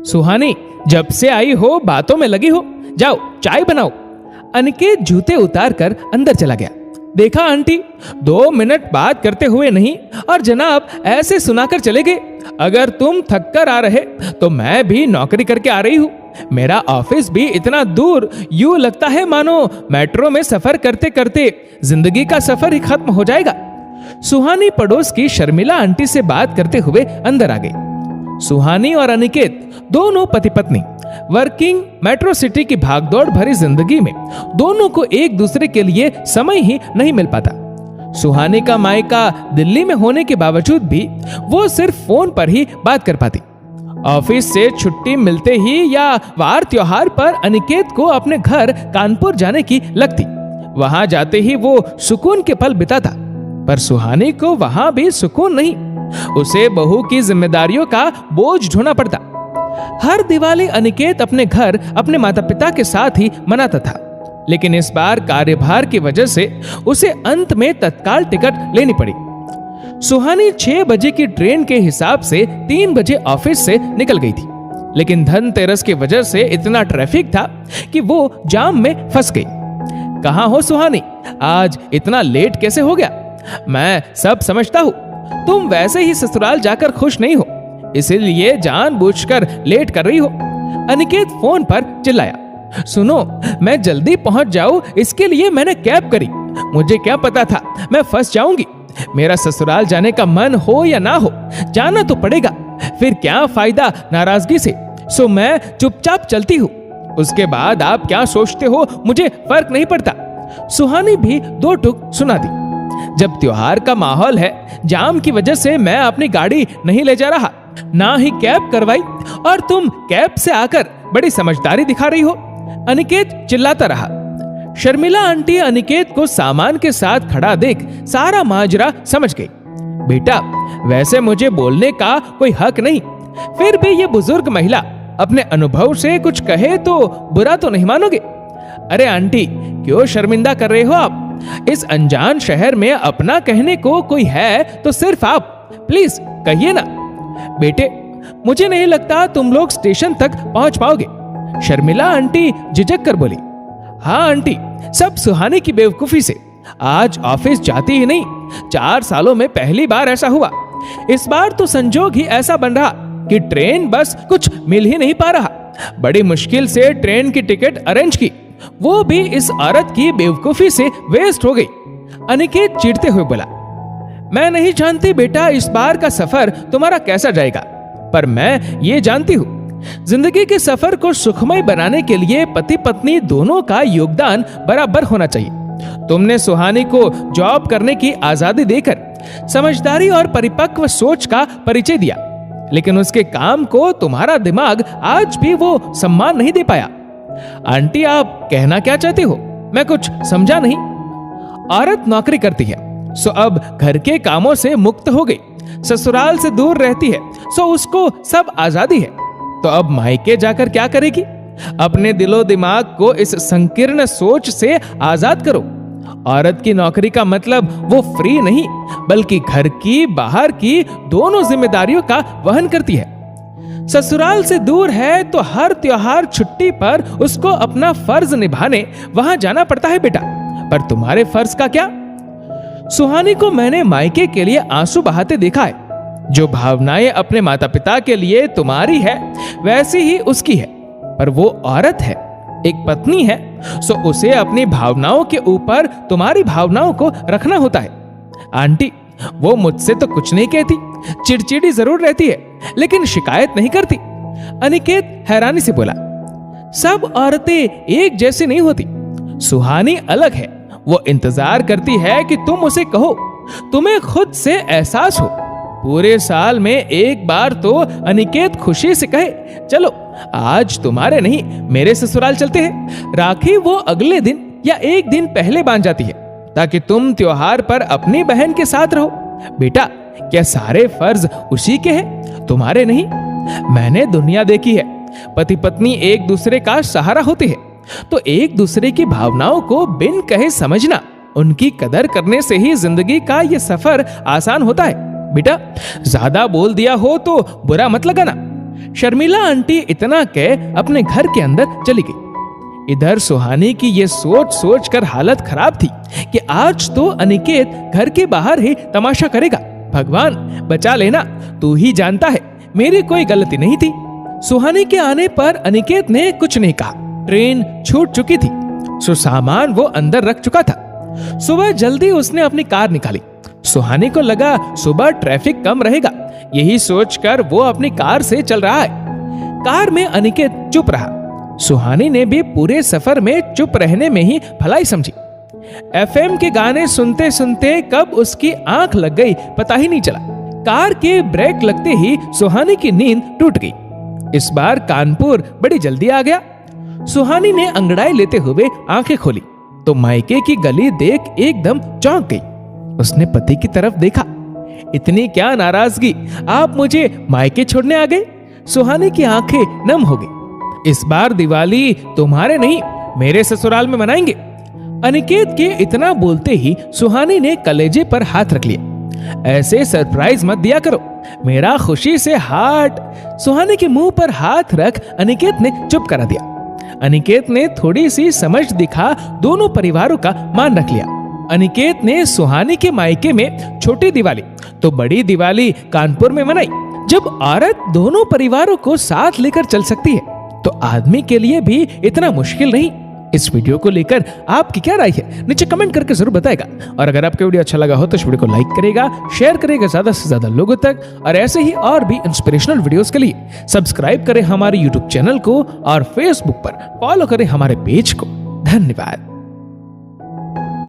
सुहानी, जब से आई हो बातों में लगी हो, जाओ चाय बनाओ। अनिकेत जूते उतार कर अंदर चला गया। देखा आंटी, 2 मिनट बात करते हुए नहीं और जनाब ऐसे सुनाकर चले गए। अगर तुम थक कर आ रहे तो मैं भी नौकरी करके आ रही हूँ। मेरा ऑफिस भी इतना दूर, यूं लगता है मानो मेट्रो में सफर करते करते जिंदगी का सफर ही खत्म हो जाएगा। सुहानी पड़ोस की शर्मिला आंटी से बात करते हुए अंदर आ गई। सुहानी और अनिकेत दोनों पति पत्नी वर्किंग मेट्रो सिटी की भागदौड़ भरी जिंदगी में दोनों को एक दूसरे के लिए समय ही नहीं मिल पाता। सुहानी का मायका दिल्ली में होने के बावजूद भी वो सिर्फ फोन पर ही बात कर पाती। ऑफिस से छुट्टी मिलते ही या वार त्योहार पर अनिकेत को अपने घर कानपुर जाने की लगती। वहां जाते ही वो सुकून के पल बिताता, पर सुहानी को वहां भी सुकून नहीं। उसे बहू की जिम्मेदारियों का बोझ ढोना पड़ता। हर दिवाली अनिकेत अपने घर अपने माता पिता के साथ ही मनाता था, लेकिन इस बार कार्यभार की वजह से उसे अंत में तत्काल टिकट लेनी पड़ी। सुहानी 6 बजे की ट्रेन के हिसाब से 3 बजे ऑफिस से निकल गई थी, लेकिन धनतेरस की वजह से इतना ट्रैफिक था कि वो जाम में फंस गई। कहाँ हो सुहानी, आज इतना लेट कैसे हो गया? मैं सब समझता हूँ, तुम वैसे ही ससुराल जाकर खुश नहीं हो, इसीलिए जानबूझकर लेट कर रही हो। अनिकेत फोन पर चिल्लाया। सुनो, मैं जल्दी पहुंच जाऊं इसके लिए मैंने कैब करी। मुझे क्या पता था मैं फंस जाऊंगी। मेरा ससुराल जाने का मन हो या ना हो, जाना तो पड़ेगा। फिर क्या फायदा नाराजगी से। सो मैं चुपचाप चलती हूँ। उसके बाद आप क्या सोचते हो मुझे फर्क नहीं पड़ता। सुहानी भी 2 टुक सुना दी। जब त्योहार का माहौल है, जाम की वजह से मैं अपनी गाड़ी नहीं ले जा रहा, ना ही कैब करवाई, और तुम कैब से आकर बड़ी समझदारी दिखा रही हो। अनिकेत चिल्लाता रहा। शर्मिला आंटी अनिकेत को सामान के साथ खड़ा देख सारा माजरा समझ गई। बेटा, वैसे मुझे बोलने का कोई हक नहीं, फिर भी ये बुजुर्ग महिला अपने अनुभव से कुछ कहे तो बुरा तो नहीं मानोगे? अरे आंटी, क्यों शर्मिंदा कर रहे हो आप? इस अनजान शहर में अपना कहने को कोई है तो सिर्फ आप। प्लीज कहिए ना। बेटे, मुझे नहीं लगता तुम लोग स्टेशन तक पहुंच पाओगे, शर्मिला आंटी झिझक कर बोली। हाँ आंटी, सब सुहानी की बेवकूफी से। आज ऑफिस जाती ही नहीं, 4 सालों में पहली बार ऐसा हुआ। इस बार तो संजोग ही ऐसा बन रहा कि ट्रेन बस कुछ मिल ही नहीं पा रहा। बड़ी मुश्किल से ट्रेन की टिकट अरेंज की, वो भी इस औरत की बेवकूफी से वेस्ट हो गई। अनिकेत चिढ़ते हुए बोला। मैं नहीं जानती बेटा इस बार का सफर तुम्हारा कैसा जाएगा, पर मैं ये जानती हूँ, जिंदगी के सफर को सुखमय बनाने के लिए पति पत्नी दोनों का योगदान बराबर होना चाहिए। तुमने सुहानी को जॉब करने की आजादी देकर समझदारी और परिपक्व सोच का परिचय दिया, लेकिन उसके काम को तुम्हारा दिमाग आज भी वो सम्मान नहीं दे पाया। आंटी, आप कहना क्या चाहती हो? मैं कुछ समझा नहीं। औरत नौकरी करती है, सो अब घर के कामों से मुक्त हो गई, ससुराल से दूर रहती है, सो उसको सब आजादी है। तो अब मायके जाकर क्या करेगी? अपने दिलो दिमाग को इस संकीर्ण सोच से आजाद करो। औरत की नौकरी का मतलब वो फ्री नहीं, बल्कि घर की बाहर की दोनों जिम्मेदारियों का वहन करती है। ससुराल से दूर है तो हर त्योहार छुट्टी पर उसको अपना फर्ज निभाने वहां जाना पड़ता है बेटा, पर तुम्हारे फर्ज का क्या? सुहानी को मैंने मायके के लिए आंसू बहाते देखा है। जो भावनाएं अपने माता पिता के लिए तुम्हारी है वैसी ही उसकी है, पर वो औरत है, एक पत्नी है, सो उसे अपनी भावनाओं के ऊपर तुम्हारी भावनाओं को रखना होता है। आंटी, वो मुझसे तो कुछ नहीं कहती, चिड़चिड़ी जरूर रहती है, लेकिन शिकायत नहीं करती। अनिकेत हैरानी से बोला। सब औरतें एक जैसी नहीं होती, सुहानी अलग है। वो इंतजार करती है कि तुम उसे कहो, तुम्हें खुद से एहसास हो। पूरे साल में एक बार तो अनिकेत खुशी से कहे, चलो आज तुम्हारे नहीं मेरे ससुराल चलते हैं। राखी वो अगले दिन या एक दिन पहले बांध जाती है, ताकि तुम त्योहार पर अपनी बहन के साथ रहो। बेटा, क्या सारे फर्ज उसी के हैं, तुम्हारे नहीं? मैंने दुनिया देखी है, पति पत्नी एक दूसरे का सहारा होते हैं, तो एक दूसरे की भावनाओं को बिन कहे समझना, उनकी कदर करने से ही जिंदगी का ये सफर आसान होता है। बेटा, ज्यादा बोल दिया हो तो बुरा मत लगाना, शर्मिला आंटी इतना कह अपने घर के अंदर चली गई। इधर सुहानी की ये सोच सोच कर हालत खराब थी कि आज तो अनिकेत घर के बाहर ही तमाशा करेगा। भगवान बचा लेना, तू ही जानता है मेरी कोई गलती नहीं थी। सुहानी के आने पर अनिकेत ने कुछ नहीं कहा। ट्रेन छूट चुकी थी, सो सामान वो अंदर रख चुका था। सुबह जल्दी उसने अपनी कार निकाली। सुहानी को लगा सुबह ट्रैफिक कम रहेगा, यही सोचकर वो अपनी कार से चल रहा है। कार में अनिकेत चुप रहा। सुहानी ने भी पूरे सफर में चुप रहने में ही भलाई समझी। एफएम के गाने सुनते सुनते कब उसकी आंख लग गई पता ही नहीं चला। कार के ब्रेक लगते ही सुहानी की नींद टूट गई। इस बार कानपुर बड़ी जल्दी आ गया। सुहानी ने अंगड़ाई लेते हुए आंखें खोली तो मायके की गली देख एकदम चौंक गई। उसने पति की तरफ देखा। इतनी क्या नाराजगी, आप मुझे मायके छोड़ने आ गए? सुहानी की आंखें नम हो गई। इस बार दिवाली तुम्हारे नहीं मेरे ससुराल में मनाएंगे। अनिकेत के इतना बोलते ही सुहानी ने कलेजे पर हाथ रख लिया। ऐसे सरप्राइज मत दिया करो, मेरा खुशी से हार्ट। सुहानी के मुंह पर हाथ रख अनिकेत ने चुप करा दिया। अनिकेत ने थोड़ी सी समझ दिखा दोनों परिवारों का मान रख लिया। अनिकेत ने सुहानी के मायके में छोटी दिवाली तो बड़ी दिवाली कानपुर में मनाई। जब औरत दोनों परिवारों को साथ लेकर चल सकती है तो आदमी के लिए भी इतना मुश्किल नहीं। इस वीडियो को लेकर आपकी क्या राय है नीचे कमेंट करके जरूर बताएगा। और अगर आपको वीडियो अच्छा लगा हो तो इस वीडियो को लाइक करेगा, शेयर करेगा ज्यादा से ज्यादा लोगों तक। और ऐसे ही और भी इंस्पिरेशनल वीडियोस के लिए सब्सक्राइब करें हमारे यूट्यूब चैनल को और फेसबुक पर फॉलो करें हमारे पेज को। धन्यवाद।